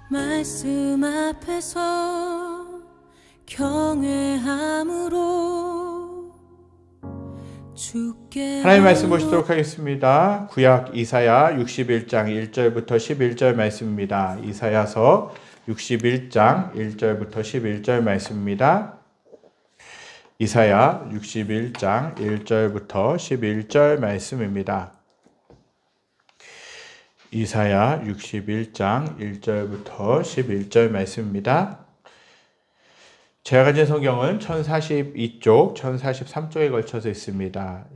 말씀 앞에서 경외함으로 주께 하나님 말씀 보시도록 하겠습니다. 구약 이사야 61장 1절부터 11절 말씀입니다. 이사야서 61장 1절부터 11절 말씀입니다. 이사야 61장 1절부터 11절 말씀입니다. 이사야 61장 1절부터 11절 말씀입니다. 제가 가진 성경은 1042쪽, 1043쪽에 걸쳐서 있습니다.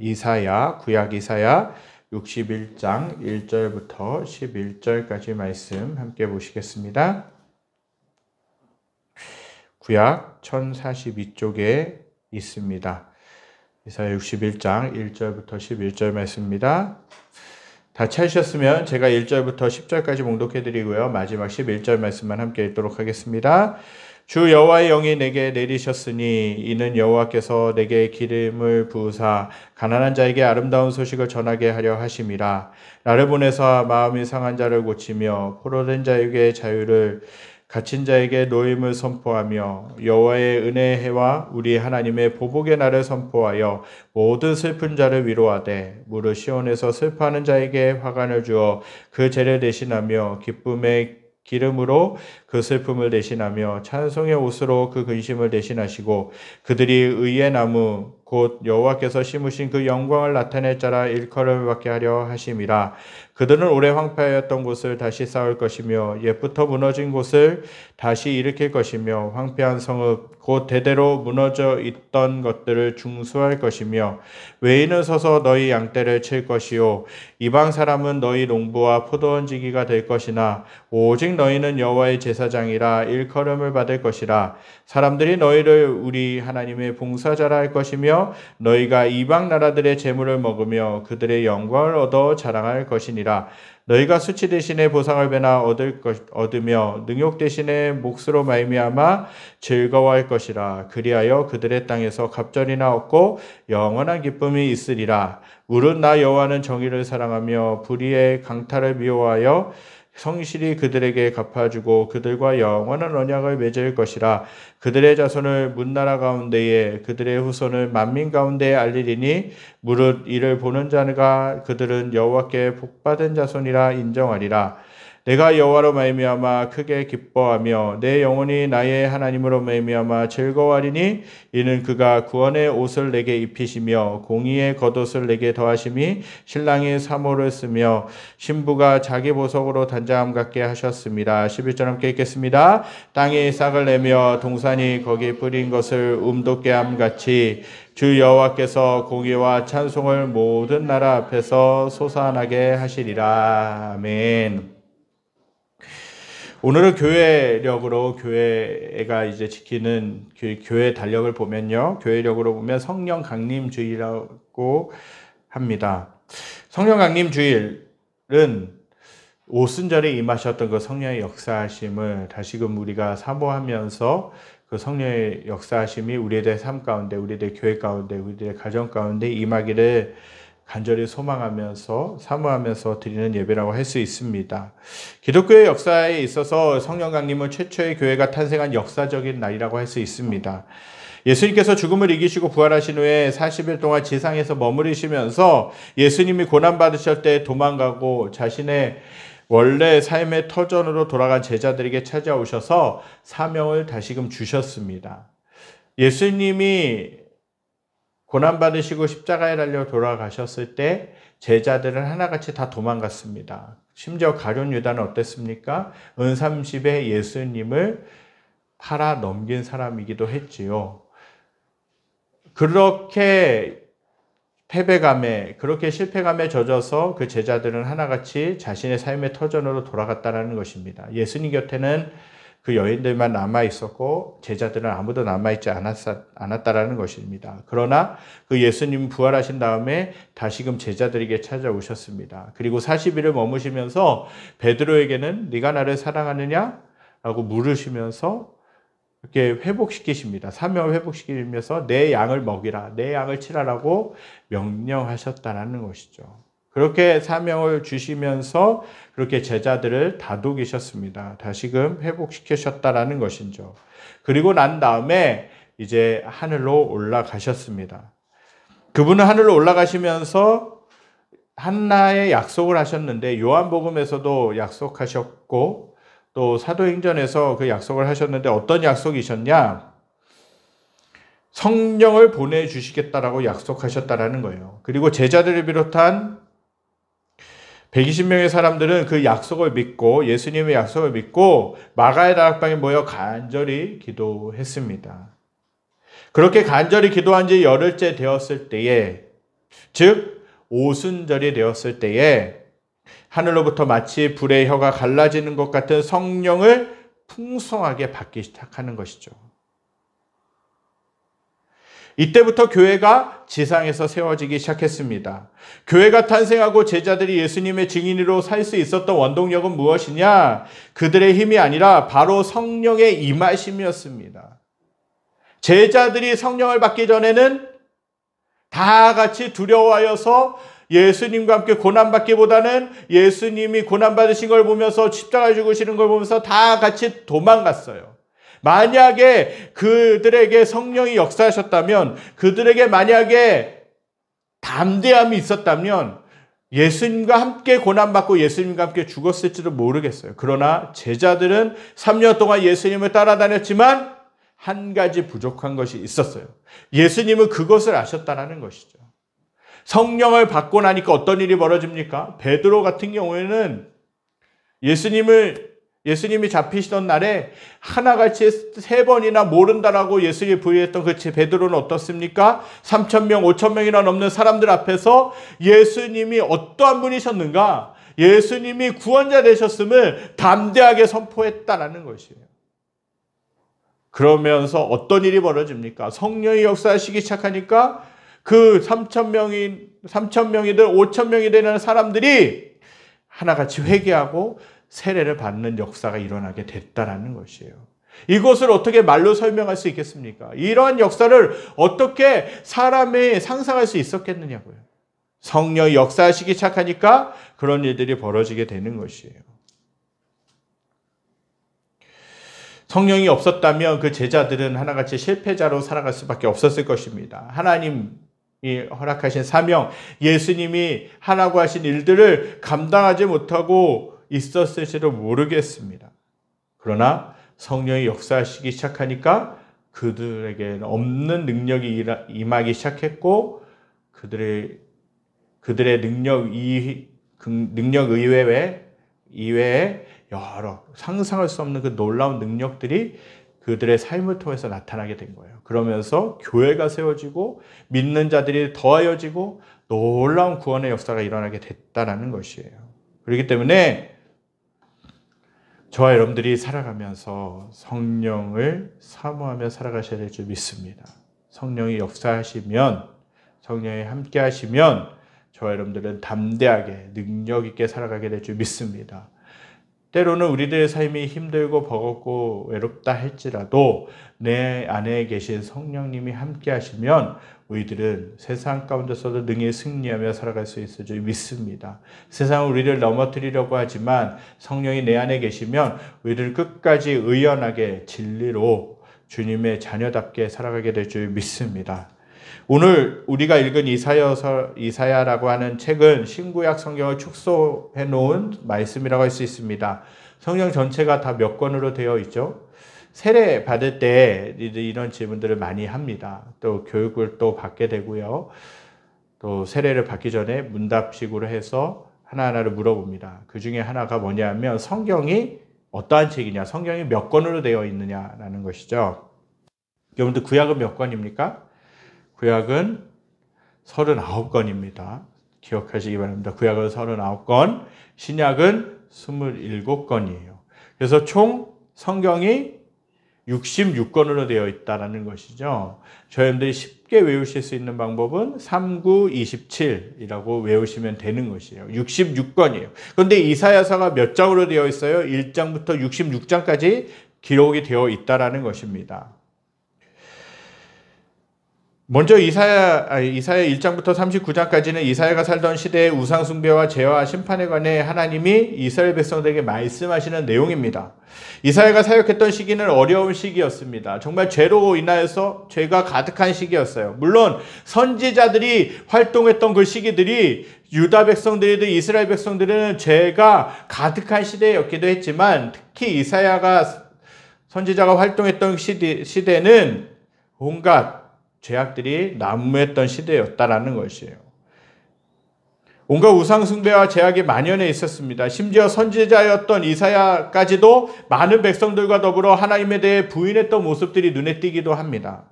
구약 이사야 61장 1절부터 11절까지 말씀 함께 보시겠습니다. 구약 1042쪽에 있습니다. 이사야 61장 1절부터 11절 말씀입니다. 다 찾으셨으면 제가 1절부터 10절까지 봉독해 드리고요. 마지막 11절 말씀만 함께 읽도록 하겠습니다. 주 여호와의 영이 내게 내리셨으니 이는 여호와께서 내게 기름을 부으사 가난한 자에게 아름다운 소식을 전하게 하려 하심이라. 나를 보내사 마음이 상한 자를 고치며 포로된 자에게 자유를, 갇힌 자에게 노임을 선포하며 여호와의 은혜의 해와 우리 하나님의 보복의 날을 선포하여 모든 슬픈 자를 위로하되 무릇 시온에서 슬퍼하는 자에게 화관을 주어 그 죄를 대신하며 기쁨의 기름으로 그 슬픔을 대신하며 찬송의 옷으로 그 근심을 대신하시고 그들이 의의 나무 곧 여호와께서 심으신 그 영광을 나타낼 자라 일컬음을 받게 하려 하심이라. 그들은 오래 황폐하였던 곳을 다시 쌓을 것이며 옛부터 무너진 곳을 다시 일으킬 것이며 황폐한 성읍 곧 대대로 무너져 있던 것들을 중수할 것이며 외인은 서서 너희 양떼를 칠 것이요 이방 사람은 너희 농부와 포도원지기가 될 것이나 오직 너희는 여호와의 제사장이라 일컬음을 받을 것이라. 사람들이 너희를 우리 하나님의 봉사자라 할 것이며 너희가 이방 나라들의 재물을 먹으며 그들의 영광을 얻어 자랑할 것이니라. 너희가 수치 대신에 보상을 배나 얻으며 능욕 대신에 몫으로 말미암아 즐거워할 것이라. 그리하여 그들의 땅에서 갑절이나 얻고 영원한 기쁨이 있으리라. 무릇 나 여호와는 정의를 사랑하며 불의의 강탈을 미워하여 성실히 그들에게 갚아주고 그들과 영원한 언약을 맺을 것이라. 그들의 자손을 문나라 가운데에 그들의 후손을 만민 가운데에 알리리니 무릇 이를 보는 자가 그들은 여호와께 복받은 자손이라 인정하리라. 내가 여호와로 말미암아 크게 기뻐하며 내 영혼이 나의 하나님으로 말미암아 즐거워하리니 이는 그가 구원의 옷을 내게 입히시며 공의의 겉옷을 내게 더하심이 신랑이 사모를 쓰며 신부가 자기 보석으로 단장함 같게 하셨습니다. 11절 함께 읽겠습니다. 땅이 싹을 내며 동산이 거기 뿌린 것을 돋게 함 같이 주 여호와께서 공의와 찬송을 모든 나라 앞에서 솟아나게 하시리라. 아멘. 오늘은 교회력으로 교회가 이제 지키는 교회 달력을 보면요. 교회력으로 보면 성령 강림주일이라고 합니다. 성령 강림주일은 오순절에 임하셨던 그 성령의 역사하심을 다시금 우리가 사모하면서 그 성령의 역사하심이 우리들의 삶 가운데, 우리들의 교회 가운데, 우리들의 가정 가운데 임하기를 간절히 소망하면서 사모하면서 드리는 예배라고 할 수 있습니다. 기독교의 역사에 있어서 성령 강림은 최초의 교회가 탄생한 역사적인 날이라고 할 수 있습니다. 예수님께서 죽음을 이기시고 부활하신 후에 40일 동안 지상에서 머무르시면서 예수님이 고난받으실 때 도망가고 자신의 원래 삶의 터전으로 돌아간 제자들에게 찾아오셔서 사명을 다시금 주셨습니다. 예수님이 고난받으시고 십자가에 달려 돌아가셨을 때 제자들은 하나같이 다 도망갔습니다. 심지어 가룟 유다는 어땠습니까? 은30에 예수님을 팔아 넘긴 사람이기도 했지요. 그렇게 그렇게 실패감에 젖어서 그 제자들은 하나같이 자신의 삶의 터전으로 돌아갔다는 것입니다. 예수님 곁에는 그 여인들만 남아있었고 제자들은 아무도 남아있지 않았다라는 것입니다. 그러나 그 예수님 부활하신 다음에 다시금 제자들에게 찾아오셨습니다. 그리고 40일을 머무시면서 베드로에게는 네가 나를 사랑하느냐? 라고 물으시면서 이렇게 회복시키십니다. 사명을 회복시키면서 내 양을 먹이라, 내 양을 치라라고 명령하셨다는 것이죠. 그렇게 사명을 주시면서 그렇게 제자들을 다독이셨습니다. 다시금 회복시키셨다라는 것이죠. 그리고 난 다음에 이제 하늘로 올라가셨습니다. 그분은 하늘로 올라가시면서 하나의 약속을 하셨는데 요한복음에서도 약속하셨고 또 사도행전에서 그 약속을 하셨는데 어떤 약속이셨냐? 성령을 보내주시겠다라고 약속하셨다라는 거예요. 그리고 제자들을 비롯한 120명의 사람들은 그 약속을 믿고 예수님의 약속을 믿고 마가의 다락방에 모여 간절히 기도했습니다. 그렇게 간절히 기도한 지 열흘째 되었을 때에, 즉 오순절이 되었을 때에 하늘로부터 마치 불의 혀가 갈라지는 것 같은 성령을 풍성하게 받기 시작하는 것이죠. 이때부터 교회가 지상에서 세워지기 시작했습니다. 교회가 탄생하고 제자들이 예수님의 증인으로 살 수 있었던 원동력은 무엇이냐? 그들의 힘이 아니라 바로 성령의 임하심이었습니다. 제자들이 성령을 받기 전에는 다 같이 두려워하여서 예수님과 함께 고난받기보다는 예수님이 고난받으신 걸 보면서 십자가에 죽으시는 걸 보면서 다 같이 도망갔어요. 만약에 그들에게 성령이 역사하셨다면, 그들에게 만약에 담대함이 있었다면 예수님과 함께 고난받고 예수님과 함께 죽었을지도 모르겠어요. 그러나 제자들은 3년 동안 예수님을 따라다녔지만 한 가지 부족한 것이 있었어요. 예수님은 그것을 아셨다는 것이죠. 성령을 받고 나니까 어떤 일이 벌어집니까? 베드로 같은 경우에는 예수님이 잡히시던 날에 하나같이 3번이나 모른다라고 예수님이 부인했던 그 베드로는 어떻습니까? 3,000명, 5,000명이나 넘는 사람들 앞에서 예수님이 어떠한 분이셨는가? 예수님이 구원자 되셨음을 담대하게 선포했다라는 것이에요. 그러면서 어떤 일이 벌어집니까? 성령이 역사하시기 시작하니까 그 3,000명이든 5,000명이 되는 사람들이 하나같이 회개하고 세례를 받는 역사가 일어나게 됐다라는 것이에요. 이것을 어떻게 말로 설명할 수 있겠습니까? 이러한 역사를 어떻게 사람이 상상할 수 있었겠느냐고요. 성령이 역사하시기 시작하니까 그런 일들이 벌어지게 되는 것이에요. 성령이 없었다면 그 제자들은 하나같이 실패자로 살아갈 수밖에 없었을 것입니다. 하나님이 허락하신 사명, 예수님이 하라고 하신 일들을 감당하지 못하고 있었을지도 모르겠습니다. 그러나 성령이 역사하시기 시작하니까 그들에게는 없는 능력이 임하기 시작했고 그들의 능력 이외에 여러 상상할 수 없는 그 놀라운 능력들이 그들의 삶을 통해서 나타나게 된 거예요. 그러면서 교회가 세워지고 믿는 자들이 더하여지고 놀라운 구원의 역사가 일어나게 됐다는 것이에요. 그렇기 때문에 저와 여러분들이 살아가면서 성령을 사모하며 살아가셔야 될 줄 믿습니다. 성령이 역사하시면, 성령이 함께 하시면 저와 여러분들은 담대하게 능력 있게 살아가게 될 줄 믿습니다. 때로는 우리들의 삶이 힘들고 버겁고 외롭다 할지라도 내 안에 계신 성령님이 함께 하시면 우리들은 세상 가운데서도 능히 승리하며 살아갈 수 있을 줄 믿습니다. 세상은 우리를 넘어뜨리려고 하지만 성령이 내 안에 계시면 우리를 끝까지 의연하게 진리로 주님의 자녀답게 살아가게 될 줄 믿습니다. 오늘 우리가 읽은 이사야라고 하는 책은 신구약 성경을 축소해 놓은 말씀이라고 할 수 있습니다. 성경 전체가 다 몇 권으로 되어 있죠. 세례 받을 때 이런 질문들을 많이 합니다. 또 교육을 또 받게 되고요. 또 세례를 받기 전에 문답식으로 해서 하나하나를 물어봅니다. 그 중에 하나가 뭐냐면 성경이 어떠한 책이냐, 성경이 몇 권으로 되어 있느냐라는 것이죠. 여러분들 구약은 몇 권입니까? 구약은 39권입니다. 기억하시기 바랍니다. 구약은 39권, 신약은 27권이에요. 그래서 총 성경이 66권으로 되어 있다는 것이죠. 저희들이 쉽게 외우실 수 있는 방법은 3927이라고 외우시면 되는 것이에요. 66권이에요. 그런데 이사야서가 몇 장으로 되어 있어요? 1장부터 66장까지 기록이 되어 있다는 것입니다. 먼저 이사야 1장부터 39장까지는 이사야가 살던 시대의 우상 숭배와 죄와 심판에 관해 하나님이 이스라엘 백성들에게 말씀하시는 내용입니다. 이사야가 사역했던 시기는 어려운 시기였습니다. 정말 죄로 인하여서 죄가 가득한 시기였어요. 물론 선지자들이 활동했던 그 시기들이 유다 백성들이든 이스라엘 백성들은 죄가 가득한 시대였기도 했지만, 특히 이사야가 선지자가 활동했던 시대는 온갖 죄악들이 난무했던 시대였다라는 것이에요. 온갖 우상 숭배와 죄악이 만연해 있었습니다. 심지어 선지자였던 이사야까지도 많은 백성들과 더불어 하나님에 대해 부인했던 모습들이 눈에 띄기도 합니다.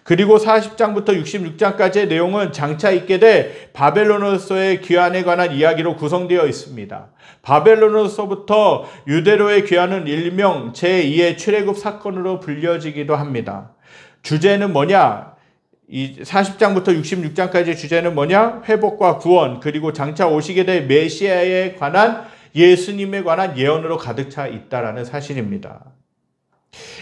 그리고 40장부터 66장까지의 내용은 장차 있게 될 바벨론으로서의 귀환에 관한 이야기로 구성되어 있습니다. 바벨론으로서부터 유대로의 귀환은 일명 제2의 출애굽 사건으로 불려지기도 합니다. 주제는 뭐냐? 이 40장부터 66장까지의 주제는 뭐냐? 회복과 구원, 그리고 장차 오시게 될 메시아에 관한, 예수님에 관한 예언으로 가득 차 있다라는 사실입니다.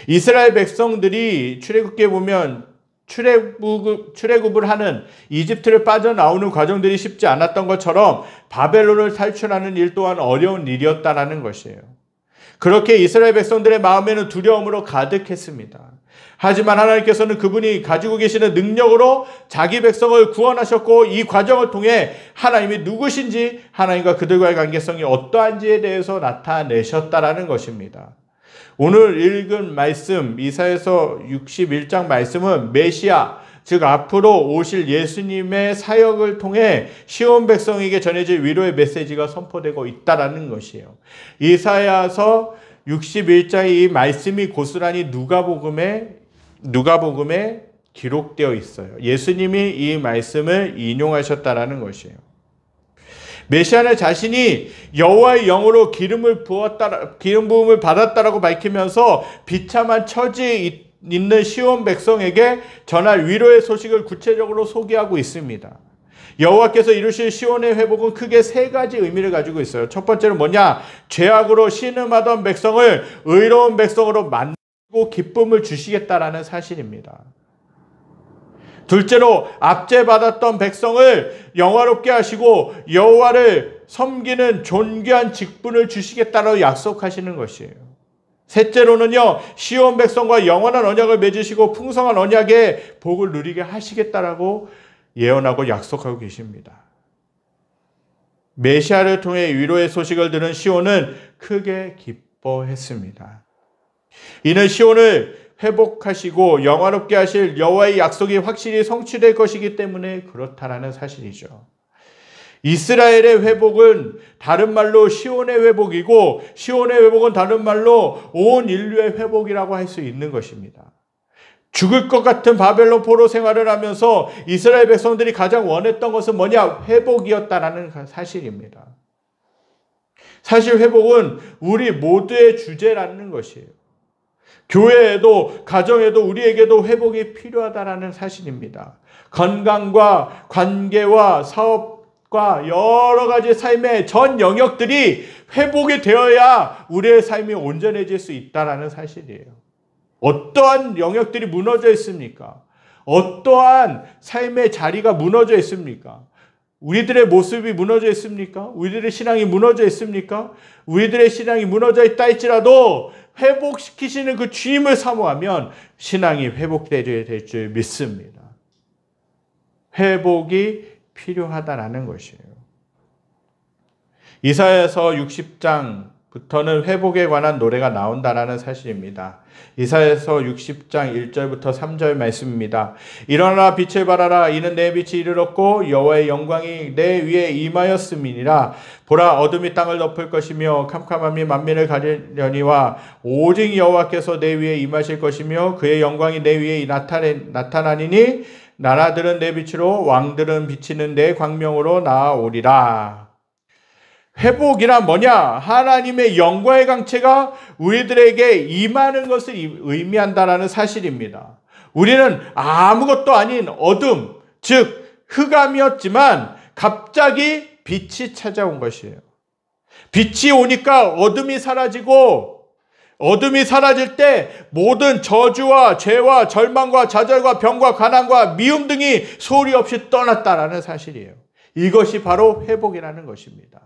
이스라엘 백성들이 출애굽기에 보면 출애굽을 하는, 이집트를 빠져나오는 과정들이 쉽지 않았던 것처럼 바벨론을 탈출하는 일 또한 어려운 일이었다라는 것이에요. 그렇게 이스라엘 백성들의 마음에는 두려움으로 가득했습니다. 하지만 하나님께서는 그분이 가지고 계시는 능력으로 자기 백성을 구원하셨고, 이 과정을 통해 하나님이 누구신지, 하나님과 그들과의 관계성이 어떠한지에 대해서 나타내셨다라는 것입니다. 오늘 읽은 말씀, 이사야서 61장 말씀은 메시아, 즉 앞으로 오실 예수님의 사역을 통해 시온 백성에게 전해질 위로의 메시지가 선포되고 있다라는 것이에요. 이사야서 61장의 이 말씀이 고스란히 누가복음에 기록되어 있어요. 예수님이 이 말씀을 인용하셨다라는 것이에요. 메시아는 자신이 여호와의 영으로 기름 부음을 받았다라고 밝히면서 비참한 처지에 있는 시온 백성에게 전할 위로의 소식을 구체적으로 소개하고 있습니다. 여호와께서 이루실 시온의 회복은 크게 세 가지 의미를 가지고 있어요. 첫 번째는 뭐냐? 죄악으로 신음하던 백성을 의로운 백성으로 만들고 기쁨을 주시겠다라는 사실입니다. 둘째로 압제받았던 백성을 영화롭게 하시고 여호와를 섬기는 존귀한 직분을 주시겠다라고 약속하시는 것이에요. 셋째로는요, 시온 백성과 영원한 언약을 맺으시고 풍성한 언약의 복을 누리게 하시겠다라고 예언하고 약속하고 계십니다. 메시아를 통해 위로의 소식을 들은 시온은 크게 기뻐했습니다. 이는 시온을 회복하시고 영화롭게 하실 여호와의 약속이 확실히 성취될 것이기 때문에 그렇다라는 사실이죠. 이스라엘의 회복은 다른 말로 시온의 회복이고, 시온의 회복은 다른 말로 온 인류의 회복이라고 할 수 있는 것입니다. 죽을 것 같은 바벨론 포로 생활을 하면서 이스라엘 백성들이 가장 원했던 것은 뭐냐? 회복이었다라는 사실입니다. 사실 회복은 우리 모두의 주제라는 것이에요. 교회에도, 가정에도, 우리에게도 회복이 필요하다라는 사실입니다. 건강과 관계와 사업과 여러 가지 삶의 전 영역들이 회복이 되어야 우리의 삶이 온전해질 수 있다라는 사실이에요. 어떠한 영역들이 무너져 있습니까? 어떠한 삶의 자리가 무너져 있습니까? 우리들의 모습이 무너져 있습니까? 우리들의 신앙이 무너져 있습니까? 우리들의 신앙이 무너져 있다 할지라도 회복시키시는 그 주님을 사모하면 신앙이 회복될 줄 믿습니다. 회복이 필요하다라는 것이에요. 이사야서 60장부터는 회복에 관한 노래가 나온다라는 사실입니다. 이사야서 60장 1절부터 3절 말씀입니다. 일어나라 빛을 발하라. 이는 내 빛이 이르렀고 여호와의 영광이 내 위에 임하였음이니라. 보라, 어둠이 땅을 덮을 것이며 캄캄함이 만민을 가리려니와 오직 여호와께서 내 위에 임하실 것이며 그의 영광이 내 위에 나타나니니 나라들은 내 빛으로 왕들은 비치는 내 광명으로 나아오리라. 회복이란 뭐냐? 하나님의 영광의 강체가 우리들에게 임하는 것을 의미한다라는 사실입니다. 우리는 아무것도 아닌 어둠, 즉 흑암이었지만 갑자기 빛이 찾아온 것이에요. 빛이 오니까 어둠이 사라지고 어둠이 사라질 때 모든 저주와 죄와 절망과 좌절과 병과 가난과 미움 등이 소리 없이 떠났다라는 사실이에요. 이것이 바로 회복이라는 것입니다.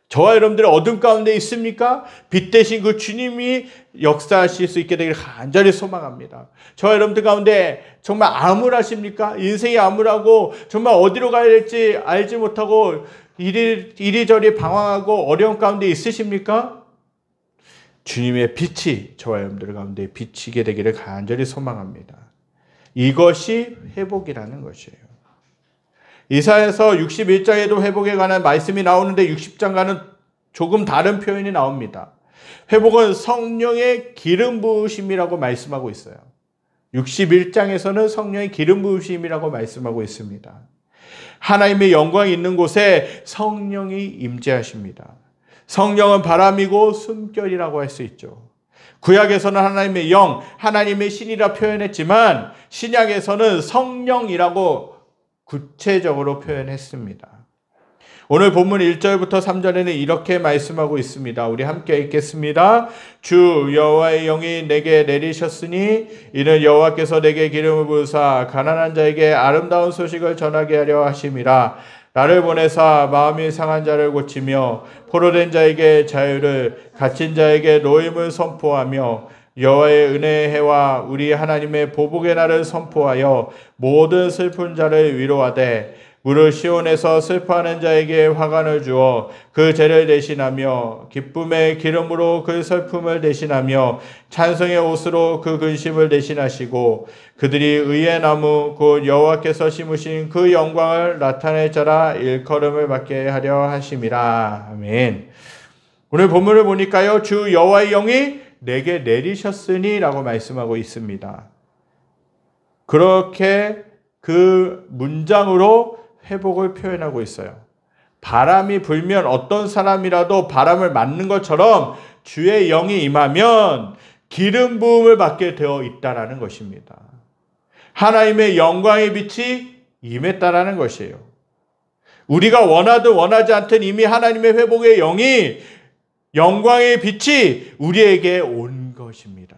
저와 여러분들의 어둠 가운데 있습니까? 빛 대신 그 주님이 역사하실 수 있게 되기를 간절히 소망합니다. 저와 여러분들 가운데 정말 암울하십니까? 인생이 암울하고 정말 어디로 가야 될지 알지 못하고 이리저리 방황하고 어려운 가운데 있으십니까? 주님의 빛이 저와 여러분들 가운데 비치게 되기를 간절히 소망합니다. 이것이 회복이라는 것이에요. 이사야서 61장에도 회복에 관한 말씀이 나오는데 60장과는 조금 다른 표현이 나옵니다. 회복은 성령의 기름 부으심이라고 말씀하고 있어요. 61장에서는 성령의 기름 부으심이라고 말씀하고 있습니다. 하나님의 영광이 있는 곳에 성령이 임재하십니다. 성령은 바람이고 숨결이라고 할 수 있죠. 구약에서는 하나님의 영, 하나님의 신이라 표현했지만 신약에서는 성령이라고 구체적으로 표현했습니다. 오늘 본문 1절부터 3절에는 이렇게 말씀하고 있습니다. 우리 함께 읽겠습니다. 주 여호와의 영이 내게 내리셨으니 이는 여호와께서 내게 기름을 부으사 가난한 자에게 아름다운 소식을 전하게 하려 하심이라. 나를 보내사 마음이 상한 자를 고치며 포로된 자에게 자유를, 갇힌 자에게 노임을 선포하며 여호와의 은혜의 해와 우리 하나님의 보복의 날을 선포하여 모든 슬픈 자를 위로하되 무릇 시온에서 슬퍼하는 자에게 화관을 주어 그 죄를 대신하며 기쁨의 기름으로 그 슬픔을 대신하며 찬송의 옷으로 그 근심을 대신하시고 그들이 의의 나무 곧 여호와께서 심으신 그 영광을 나타낼 자라 일컬음을 받게 하려 하심이라. 아멘. 오늘 본문을 보니까요, 주 여호와의 영이 내게 내리셨으니 라고 말씀하고 있습니다. 그렇게 그 문장으로 회복을 표현하고 있어요. 바람이 불면 어떤 사람이라도 바람을 맞는 것처럼 주의 영이 임하면 기름 부음을 받게 되어 있다라는 것입니다. 하나님의 영광의 빛이 임했다라는 것이에요. 우리가 원하든 원하지 않든 이미 하나님의 회복의 영이 영광의 빛이 우리에게 온 것입니다.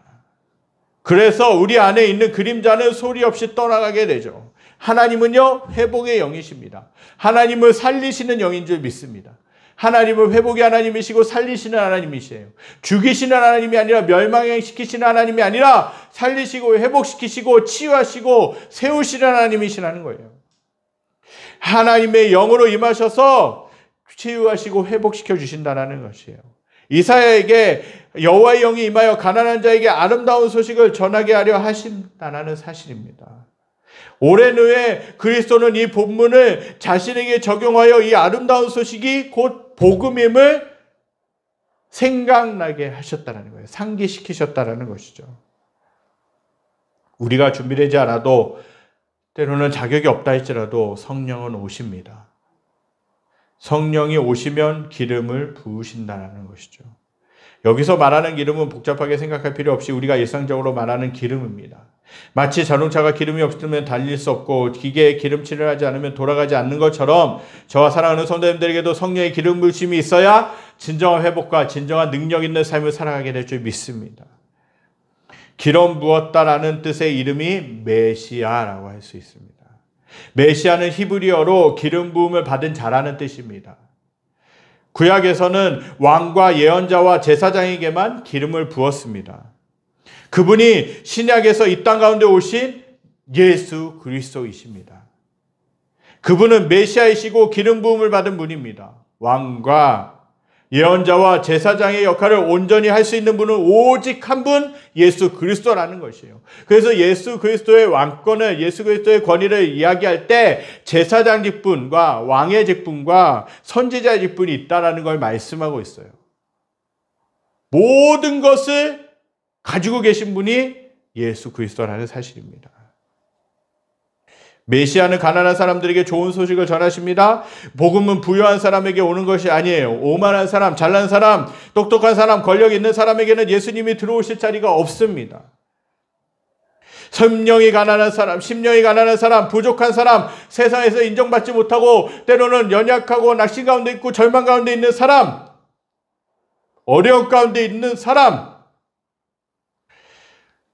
그래서 우리 안에 있는 그림자는 소리 없이 떠나가게 되죠. 하나님은요, 회복의 영이십니다. 하나님을 살리시는 영인 줄 믿습니다. 하나님은 회복의 하나님이시고 살리시는 하나님이시에요. 죽이시는 하나님이 아니라 멸망시키시는 하나님이 아니라 살리시고 회복시키시고 치유하시고 세우시는 하나님이시라는 거예요. 하나님의 영으로 임하셔서 치유하시고 회복시켜 주신다는 것이에요. 이사야에게 여호와의 영이 임하여 가난한 자에게 아름다운 소식을 전하게 하려 하신다는 사실입니다. 오랜 후에 그리스도는 이 본문을 자신에게 적용하여 이 아름다운 소식이 곧 복음임을 생각나게 하셨다는 거예요. 상기시키셨다는 것이죠. 우리가 준비되지 않아도 때로는 자격이 없다 할지라도 성령은 오십니다. 성령이 오시면 기름을 부으신다는 것이죠. 여기서 말하는 기름은 복잡하게 생각할 필요 없이 우리가 일상적으로 말하는 기름입니다. 마치 자동차가 기름이 없으면 달릴 수 없고 기계에 기름칠을 하지 않으면 돌아가지 않는 것처럼 저와 사랑하는 성도님들에게도 성령의 기름 부으심이 있어야 진정한 회복과 진정한 능력 있는 삶을 살아가게 될 줄 믿습니다. 기름 부었다라는 뜻의 이름이 메시아라고 할 수 있습니다. 메시아는 히브리어로 기름 부음을 받은 자라는 뜻입니다. 구약에서는 왕과 예언자와 제사장에게만 기름을 부었습니다. 그분이 신약에서 이 땅 가운데 오신 예수 그리스도이십니다. 그분은 메시아이시고 기름 부음을 받은 분입니다. 왕과 예언자와 제사장의 역할을 온전히 할 수 있는 분은 오직 한 분, 예수 그리스도라는 것이에요. 그래서 예수 그리스도의 왕권을, 예수 그리스도의 권위를 이야기할 때 제사장 직분과 왕의 직분과 선지자의 직분이 있다라는 걸 말씀하고 있어요. 모든 것을 가지고 계신 분이 예수 그리스도라는 사실입니다. 메시아는 가난한 사람들에게 좋은 소식을 전하십니다. 복음은 부유한 사람에게 오는 것이 아니에요. 오만한 사람, 잘난 사람, 똑똑한 사람, 권력 있는 사람에게는 예수님이 들어오실 자리가 없습니다. 성령이 가난한 사람, 심령이 가난한 사람, 부족한 사람, 세상에서 인정받지 못하고 때로는 연약하고 낙심 가운데 있고 절망 가운데 있는 사람, 어려움 가운데 있는 사람,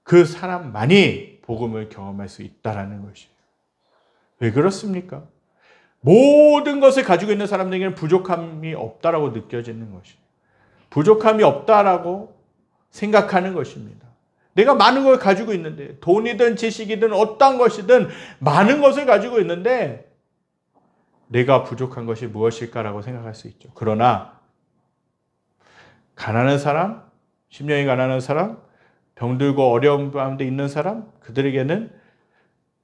그 사람만이 복음을 경험할 수 있다라는 것이에요. 왜 그렇습니까? 모든 것을 가지고 있는 사람들에게는 부족함이 없다라고 느껴지는 것이에요. 부족함이 없다라고 생각하는 것입니다. 내가 많은 걸 가지고 있는데, 돈이든 지식이든 어떤 것이든 많은 것을 가지고 있는데 내가 부족한 것이 무엇일까라고 생각할 수 있죠. 그러나 가난한 사람, 심령이 가난한 사람, 병들고 어려운 가운데 있는 사람, 그들에게는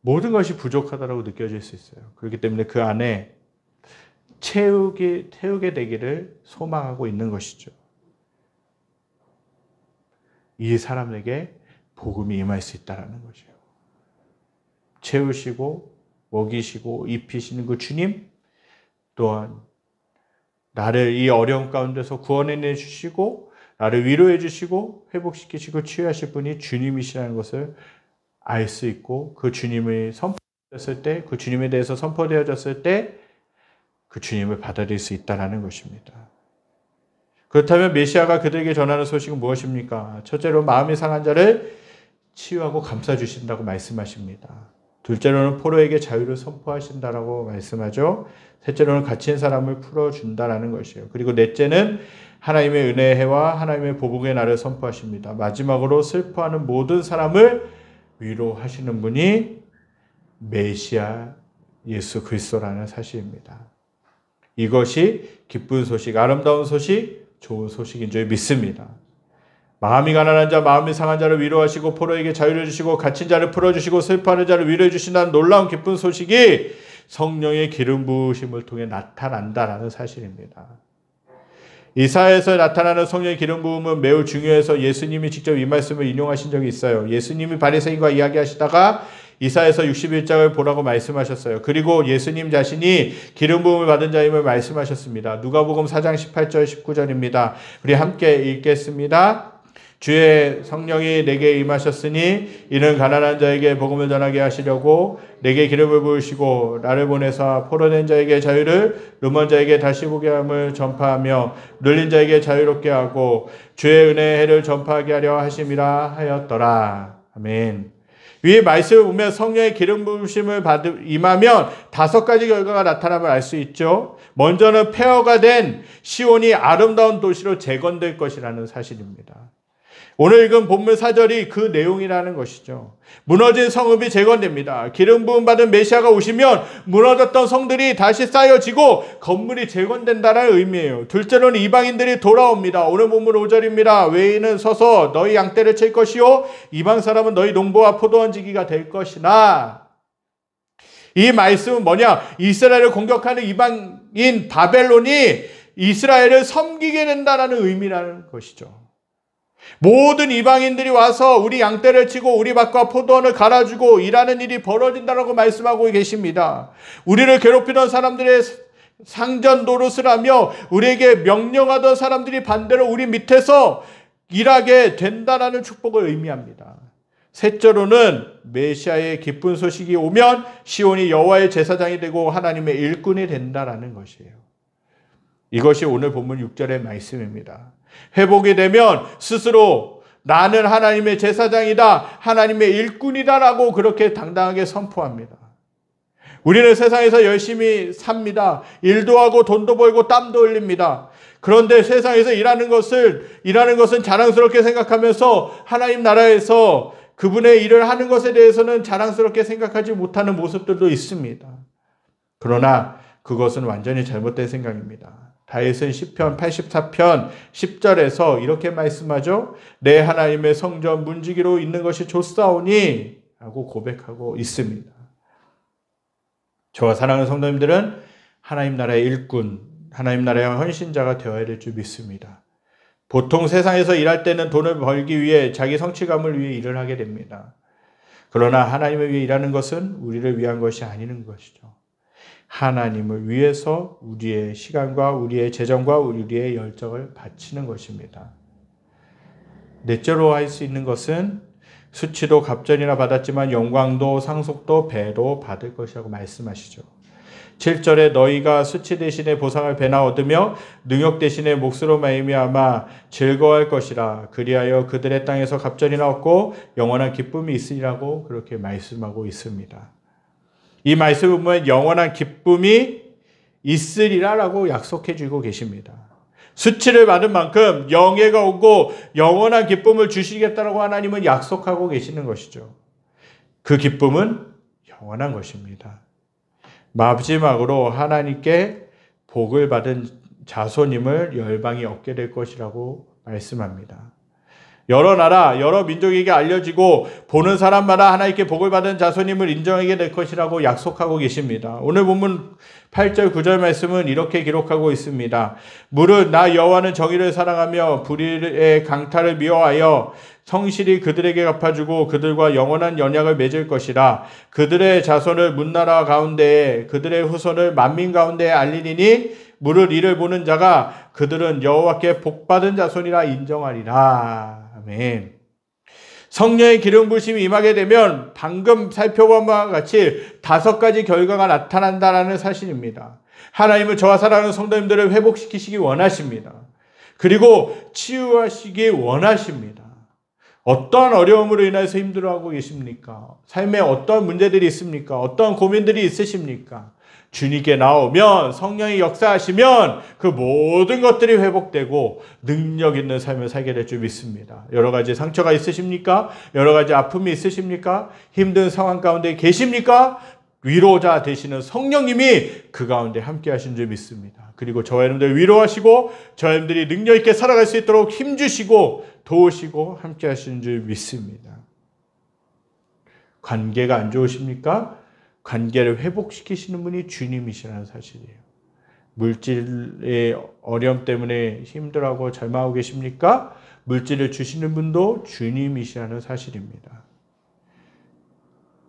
모든 것이 부족하다고 느껴질 수 있어요. 그렇기 때문에 그 안에 채우게 되기를 소망하고 있는 것이죠. 이 사람에게 복음이 임할 수 있다는 거죠. 채우시고 먹이시고 입히시는 그 주님, 또한 나를 이 어려움 가운데서 구원해 주시고 나를 위로해 주시고 회복시키시고 치유하실 분이 주님이시라는 것을 알 수 있고, 그 주님이 선포되었을 때, 그 주님에 대해서 선포되어졌을 때 그 주님을 받아들일 수 있다는 것입니다. 그렇다면 메시아가 그들에게 전하는 소식은 무엇입니까? 첫째로 마음이 상한 자를 치유하고 감싸주신다고 말씀하십니다. 둘째로는 포로에게 자유를 선포하신다라고 말씀하죠. 셋째로는 갇힌 사람을 풀어준다라는 것이에요. 그리고 넷째는 하나님의 은혜의 해와 하나님의 보복의 날을 선포하십니다. 마지막으로 슬퍼하는 모든 사람을 위로하시는 분이 메시아 예수 그리스도라는 사실입니다. 이것이 기쁜 소식, 아름다운 소식, 좋은 소식인 줄 믿습니다. 마음이 가난한 자, 마음이 상한 자를 위로하시고 포로에게 자유를 주시고 갇힌 자를 풀어주시고 슬퍼하는 자를 위로해 주신다는 놀라운 기쁜 소식이 성령의 기름 부으심을 통해 나타난다라는 사실입니다. 이사야에서 나타나는 성령의 기름 부음은 매우 중요해서 예수님이 직접 이 말씀을 인용하신 적이 있어요. 예수님이 바리새인과 이야기하시다가 이사야에서 61장을 보라고 말씀하셨어요. 그리고 예수님 자신이 기름 부음을 받은 자임을 말씀하셨습니다. 누가복음 4장 18절 19절입니다. 우리 함께 읽겠습니다. 주의 성령이 내게 임하셨으니 이는 가난한 자에게 복음을 전하게 하시려고 내게 기름을 부으시고 나를 보내사 포로된 자에게 자유를, 눈먼 자에게 다시 보게 함을 전파하며 눌린 자에게 자유롭게 하고 주의 은혜의 해를 전파하게 하려 하심이라 하였더라. 아멘. 위에 말씀을 보면 성령의 기름 부으심을 임하면 5가지 결과가 나타남을 알 수 있죠. 먼저는 폐허가 된 시온이 아름다운 도시로 재건될 것이라는 사실입니다. 오늘 읽은 본문 4절이 그 내용이라는 것이죠. 무너진 성읍이 재건됩니다. 기름 부음 받은 메시아가 오시면 무너졌던 성들이 다시 쌓여지고 건물이 재건된다는 의미예요. 둘째로는 이방인들이 돌아옵니다. 오늘 본문 5절입니다. 외인은 서서 너희 양떼를 칠 것이요 이방 사람은 너희 농부와 포도원 지기가 될 것이나. 이 말씀은 뭐냐? 이스라엘을 공격하는 이방인 바벨론이 이스라엘을 섬기게 된다는 의미라는 것이죠. 모든 이방인들이 와서 우리 양떼를 치고 우리 밭과 포도원을 갈아주고 일하는 일이 벌어진다라고 말씀하고 계십니다. 우리를 괴롭히던 사람들의 상전 노릇을 하며 우리에게 명령하던 사람들이 반대로 우리 밑에서 일하게 된다라는 축복을 의미합니다. 셋째로는 메시아의 기쁜 소식이 오면 시온이 여호와의 제사장이 되고 하나님의 일꾼이 된다라는 것이에요. 이것이 오늘 본문 6절의 말씀입니다. 회복이 되면 스스로 나는 하나님의 제사장이다, 하나님의 일꾼이다라고 그렇게 당당하게 선포합니다. 우리는 세상에서 열심히 삽니다. 일도 하고 돈도 벌고 땀도 흘립니다. 그런데 세상에서 일하는 것은 자랑스럽게 생각하면서 하나님 나라에서 그분의 일을 하는 것에 대해서는 자랑스럽게 생각하지 못하는 모습들도 있습니다. 그러나 그것은 완전히 잘못된 생각입니다. 다윗은 시편 84편 10절에서 이렇게 말씀하죠. 내 하나님의 성전 문지기로 있는 것이 좋사오니 라고 고백하고 있습니다. 저와 사랑하는 성도님들은 하나님 나라의 일꾼, 하나님 나라의 헌신자가 되어야 될 줄 믿습니다. 보통 세상에서 일할 때는 돈을 벌기 위해 자기 성취감을 위해 일을 하게 됩니다. 그러나 하나님을 위해 일하는 것은 우리를 위한 것이 아닌 것이죠. 하나님을 위해서 우리의 시간과 우리의 재정과 우리의 열정을 바치는 것입니다. 넷째로 할 수 있는 것은 수치도 갑절이나 받았지만 영광도 상속도 배로 받을 것이라고 말씀하시죠. 7절에 너희가 수치 대신에 보상을 배나 얻으며 능욕 대신에 몫으로 말미암아 즐거워할 것이라. 그리하여 그들의 땅에서 갑절이나 얻고 영원한 기쁨이 있으리라고 그렇게 말씀하고 있습니다. 이 말씀을 보면 영원한 기쁨이 있으리라라고 약속해 주고 계십니다. 수치를 받은 만큼 영예가 오고 영원한 기쁨을 주시겠다라고 하나님은 약속하고 계시는 것이죠. 그 기쁨은 영원한 것입니다. 마지막으로 하나님께 복을 받은 자손임을 열방이 얻게 될 것이라고 말씀합니다. 여러 나라, 여러 민족에게 알려지고 보는 사람마다 하나님께 복을 받은 자손임을 인정하게 될 것이라고 약속하고 계십니다. 오늘 본문 8절, 9절 말씀은 이렇게 기록하고 있습니다. 무릇 나 여호와는 정의를 사랑하며 불의의 강탈을 미워하여 성실히 그들에게 갚아주고 그들과 영원한 언약을 맺을 것이라. 그들의 자손을 문나라 가운데에 그들의 후손을 만민 가운데에 알리니 무릇 이를 보는 자가 그들은 여호와께 복받은 자손이라 인정하리라. 아멘. 성령의 기름 부으심이 임하게 되면 방금 살펴본 바와 같이 5가지 결과가 나타난다라는 사실입니다. 하나님은 저와 사랑하는 성도님들을 회복시키시기 원하십니다. 그리고 치유하시기 원하십니다. 어떠한 어려움으로 인해서 힘들어하고 계십니까? 삶에 어떤 문제들이 있습니까? 어떤 고민들이 있으십니까? 주님께 나오면 성령이 역사하시면 그 모든 것들이 회복되고 능력 있는 삶을 살게 될 줄 믿습니다. 여러 가지 상처가 있으십니까? 여러 가지 아픔이 있으십니까? 힘든 상황 가운데 계십니까? 위로자 되시는 성령님이 그 가운데 함께 하신 줄 믿습니다. 그리고 저와 여러분들 위로하시고 저와 여러분들이 능력 있게 살아갈 수 있도록 힘주시고 도우시고 함께 하시는 줄 믿습니다. 관계가 안 좋으십니까? 관계를 회복시키시는 분이 주님이시라는 사실이에요. 물질의 어려움 때문에 힘들어하고 절망하고 계십니까? 물질을 주시는 분도 주님이시라는 사실입니다.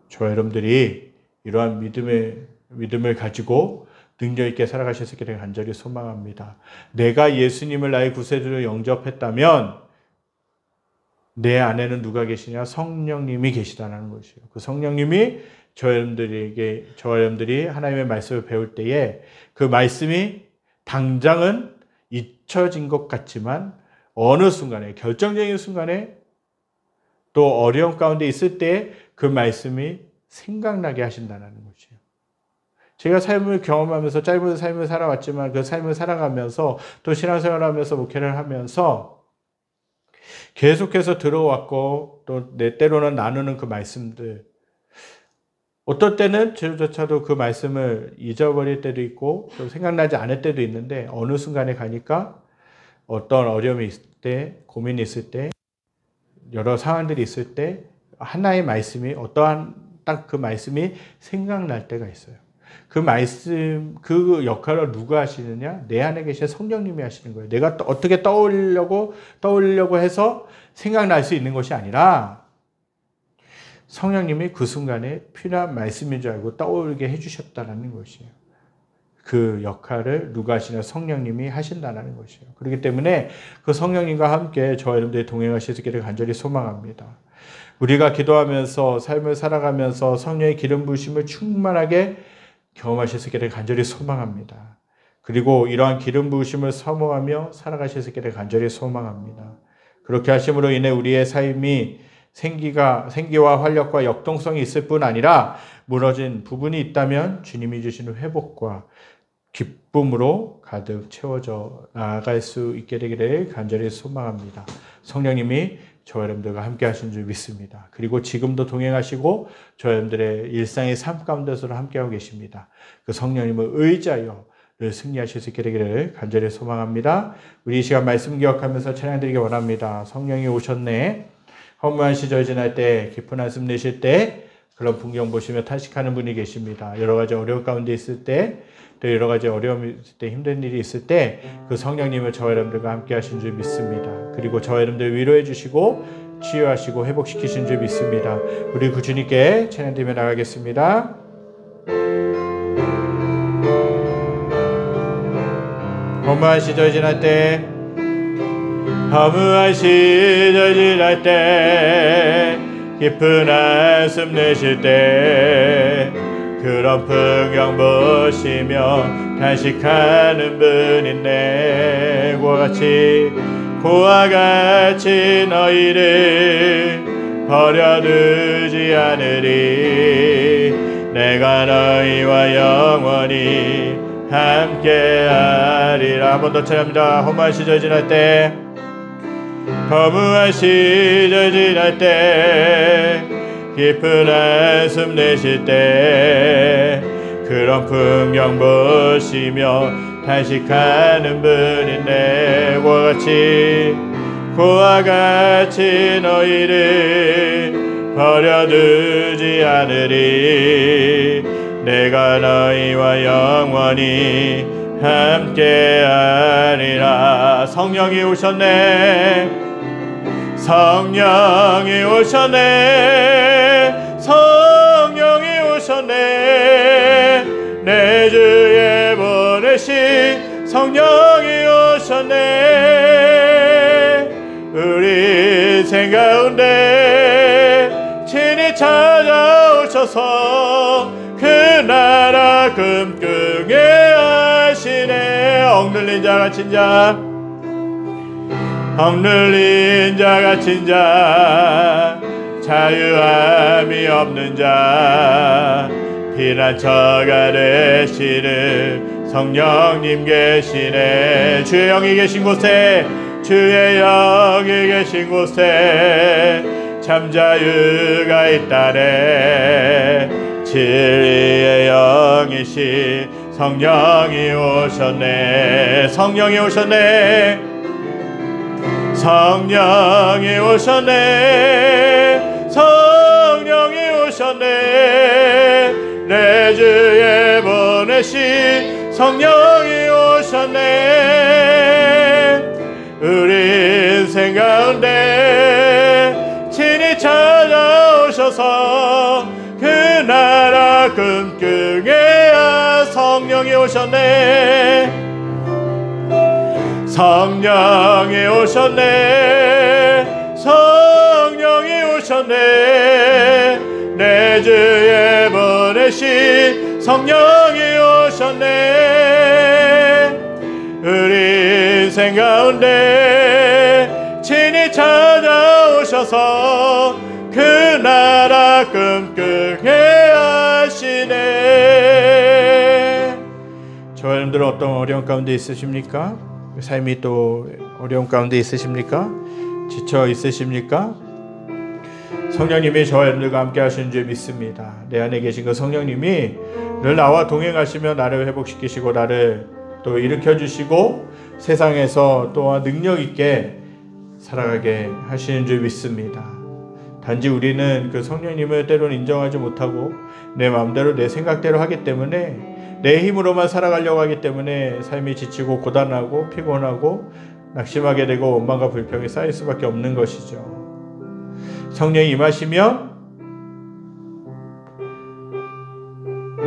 저와 여러분들이 이러한 믿음을 가지고 능력 있게 살아가실 수 있기를 간절히 소망합니다. 내가 예수님을 나의 구세주로 영접했다면 내 안에는 누가 계시냐? 성령님이 계시다는 것이에요. 그 성령님이 저와 여러분들이 하나님의 말씀을 배울 때에 그 말씀이 당장은 잊혀진 것 같지만 어느 순간에, 결정적인 순간에 또 어려움 가운데 있을 때 그 말씀이 생각나게 하신다는 것이에요. 제가 삶을 경험하면서 짧은 삶을 살아왔지만 그 삶을 살아가면서 또 신앙생활을 하면서 목회를 하면서 계속해서 들어왔고 또 때로는 나누는 그 말씀들, 어떨 때는 저조차도 그 말씀을 잊어버릴 때도 있고 또 생각나지 않을 때도 있는데 어느 순간에 가니까 어떤 어려움이 있을 때, 고민이 있을 때, 여러 상황들이 있을 때 하나의 말씀이 어떠한 딱 그 말씀이 생각날 때가 있어요. 그 말씀, 그 역할을 누가 하시느냐? 내 안에 계신 성령님이 하시는 거예요. 내가 어떻게 떠올리려고 해서 생각날 수 있는 것이 아니라 성령님이 그 순간에 필요한 말씀인 줄 알고 떠오르게 해주셨다는 것이에요. 그 역할을 누가 하시냐? 성령님이 하신다는 것이에요. 그렇기 때문에 그 성령님과 함께 저와 여러분들이 동행하실 수 있기를 간절히 소망합니다. 우리가 기도하면서 삶을 살아가면서 성령의 기름 부으심을 충만하게 경험하실 수 있기를 간절히 소망합니다. 그리고 이러한 기름 부으심을 사모하며 살아가실 수 있기를 간절히 소망합니다. 그렇게 하심으로 인해 우리의 삶이 생기와 활력과 역동성이 있을 뿐 아니라 무너진 부분이 있다면 주님이 주시는 회복과 기쁨으로 가득 채워져 나아갈 수 있게 되기를 간절히 소망합니다. 성령님이 저와 여러분들과 함께 하신 줄 믿습니다. 그리고 지금도 동행하시고 저와 여러분들의 일상의 삶 가운데서도 함께하고 계십니다. 그 성령님을 의지하여 승리하실 수 있게 되기를 간절히 소망합니다. 우리 이 시간 말씀 기억하면서 찬양드리기 원합니다. 성령이 오셨네. 허무한 시절 지날 때, 깊은 한숨 내실 때 그런 풍경 보시며 탄식하는 분이 계십니다. 여러 가지 어려움 가운데 있을 때, 또 여러 가지 어려움이 있을 때, 힘든 일이 있을 때 그 성령님을 저와 여러분들과 함께 하신 줄 믿습니다. 그리고 저와 여러분들 위로해 주시고 치유하시고 회복시키신 줄 믿습니다. 우리 그 주님께 찬양드리며 나가겠습니다. 허무한 시절 지날 때, 허무한 시절 지날 때, 깊은 한숨 내쉴 때 그런 풍경 보시며 탄식하는 분인데 그와 같이 너희를 버려두지 않으리. 내가 너희와 영원히 함께하리라. 한 번 더 찬양합니다. 허무한 시절 지날 때, 허무한 시절 지날 때, 깊은 한숨 내쉴 때, 그런 풍경 보시며 탄식하는 분인데 그와 같이 너희를 버려두지 않으리. 내가 너희와 영원히 함께하리라. 성령이 오셨네. 성령이 오셨네. 성령이 오셨네. 내 주에 보내신 성령이 오셨네. 우리 인생 가운데 친히 찾아오셔서 그 나라 꿈꾸게 하시네. 억눌린 자 갇힌 자, 억눌린 자 갇힌 자, 자유함이 없는 자, 피난처가 되시는 성령님 계시네. 주의 영이 계신 곳에, 주의 영이 계신 곳에 참 자유가 있다네. 진리의 영이신 성령이 오셨네. 성령이 오셨네. 성령이 오셨네. 성령이 오셨네. 내 주에 보내신 성령이 오셨네. 우리 인생 가운데 친히 찾아오셔서 그 나라 꿈꾸게 하. 성령이 오셨네. 성령이 오셨네. 성령이 오셨네. 내 주에 보내신 성령이 오셨네. 우리 인생 가운데 친히 찾아오셔서 그 나라 꿈꾸게 하시네. 저와 여러분들은 어떤 어려운 가운데 있으십니까? 삶이 또 어려운 가운데 있으십니까? 지쳐 있으십니까? 성령님이 저와 여러분들과 함께 하시는 줄 믿습니다. 내 안에 계신 그 성령님이 늘 나와 동행하시며 나를 회복시키시고 나를 또 일으켜주시고 세상에서 또한 능력 있게 살아가게 하시는 줄 믿습니다. 단지 우리는 그 성령님을 때로는 인정하지 못하고 내 마음대로 내 생각대로 하기 때문에, 내 힘으로만 살아가려고 하기 때문에 삶이 지치고 고단하고 피곤하고 낙심하게 되고 원망과 불평이 쌓일 수밖에 없는 것이죠. 성령이 임하시면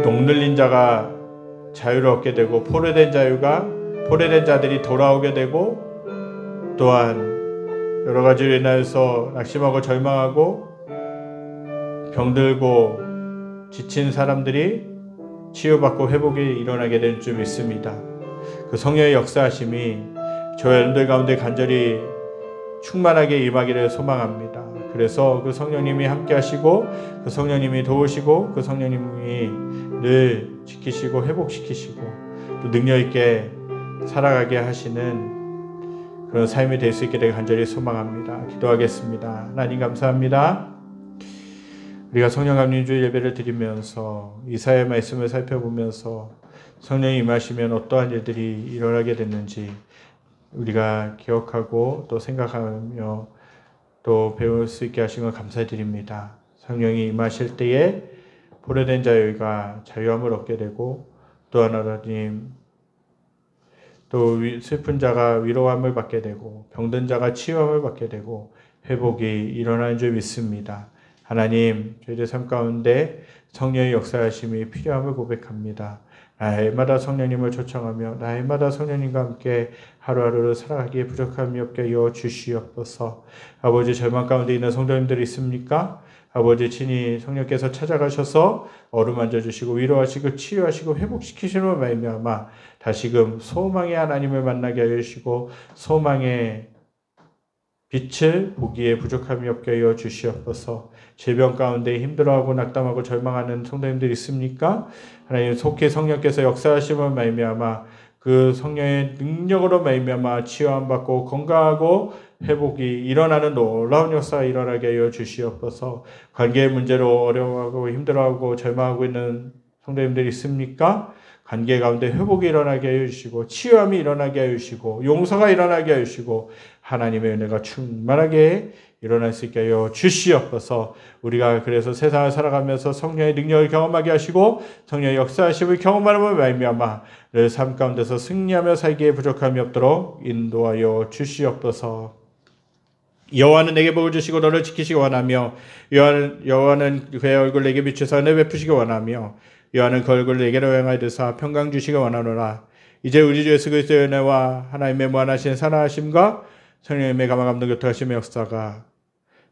억눌린 자가 자유를 얻게 되고 포로된 자들이 돌아오게 되고, 또한 여러 가지로 인하여서 낙심하고 절망하고 병들고 지친 사람들이 치유받고 회복이 일어나게 되는 줄 믿습니다. 그 성령의 역사하심이 저희 여러분들 가운데 간절히 충만하게 임하기를 소망합니다. 그래서 그 성령님이 함께 하시고 그 성령님이 도우시고 그 성령님이 늘 지키시고 회복시키시고 또 능력 있게 살아가게 하시는 그런 삶이 될 수 있게 되길 간절히 소망합니다. 기도하겠습니다. 하나님 감사합니다. 우리가 성령 감림 주일 예배를 드리면서 이사야의 말씀을 살펴보면서 성령이 임하시면 어떠한 일들이 일어나게 됐는지 우리가 기억하고 또 생각하며 또 배울 수 있게 하신 것 감사드립니다. 성령이 임하실 때에 포로된 자유가 자유함을 얻게 되고, 또한 하나님 또 슬픈 자가 위로함을 받게 되고 병든 자가 치유함을 받게 되고 회복이 일어나는 줄 믿습니다. 하나님, 저희들 삶 가운데 성령의 역사하심이 필요함을 고백합니다. 날마다 성령님을 초청하며 날마다 성령님과 함께 하루하루를 살아가기에 부족함이 없게 하여 주시옵소서. 아버지, 절망 가운데 있는 성도님들이 있습니까? 아버지 친히 성령께서 찾아가셔서 어루만져 주시고 위로하시고 치유하시고 회복시키시는 말미암아 다시금 소망의 하나님을 만나게 하여 주시고 소망의 빛을 보기에 부족함이 없게 하여 주시옵소서. 질병 가운데 힘들어하고 낙담하고 절망하는 성도님들 있습니까? 하나님 속히 성령께서 역사하심을 말미암아 그 성령의 능력으로 말미암아 치유함 받고 건강하고 회복이 일어나는 놀라운 역사가 일어나게 하여 주시옵소서. 관계의 문제로 어려워하고 힘들어하고 절망하고 있는 성도님들 있습니까? 관계 가운데 회복이 일어나게 하여 주시고 치유함이 일어나게 하여 주시고 용서가 일어나게 하여 주시고 하나님의 은혜가 충만하게 일어날 수 있게 하여 주시옵소서. 우리가 그래서 세상을 살아가면서 성령의 능력을 경험하게 하시고 성령의 역사하심을 경험하는 말미암아 늘 삶 가운데서 승리하며 살기에 부족함이 없도록 인도하여 주시옵소서. 여호와는 내게 복을 주시고 너를 지키시기 원하며 여호와는 그의 얼굴 내게 비추사 은혜 베푸시기 원하며 여호와는 그 얼굴을 내게로 향하여서 평강 주시기 원하노라. 이제 우리 주 예수 그리스도의 은혜와 하나님의 무한하신 사랑하심과 성령님의 감화감동 교통하심의 역사가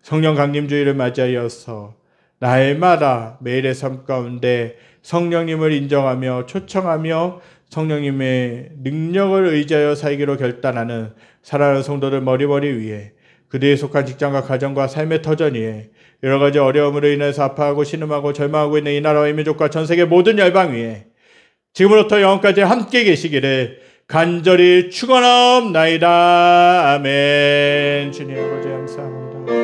성령 강림주의를 맞이하여서 날마다 매일의 삶 가운데 성령님을 인정하며 초청하며 성령님의 능력을 의지하여 살기로 결단하는 사랑하는 성도들 머리머리 위에 그들이 속한 직장과 가정과 삶의 터전 위에 여러 가지 어려움으로 인해서 아파하고 신음하고 절망하고 있는 이 나라와 이 민족과 전 세계 모든 열방 위에 지금부터 영원까지 함께 계시기를 간절히 축원하옵나이다. 아멘. 주님 아버지 감사합니다.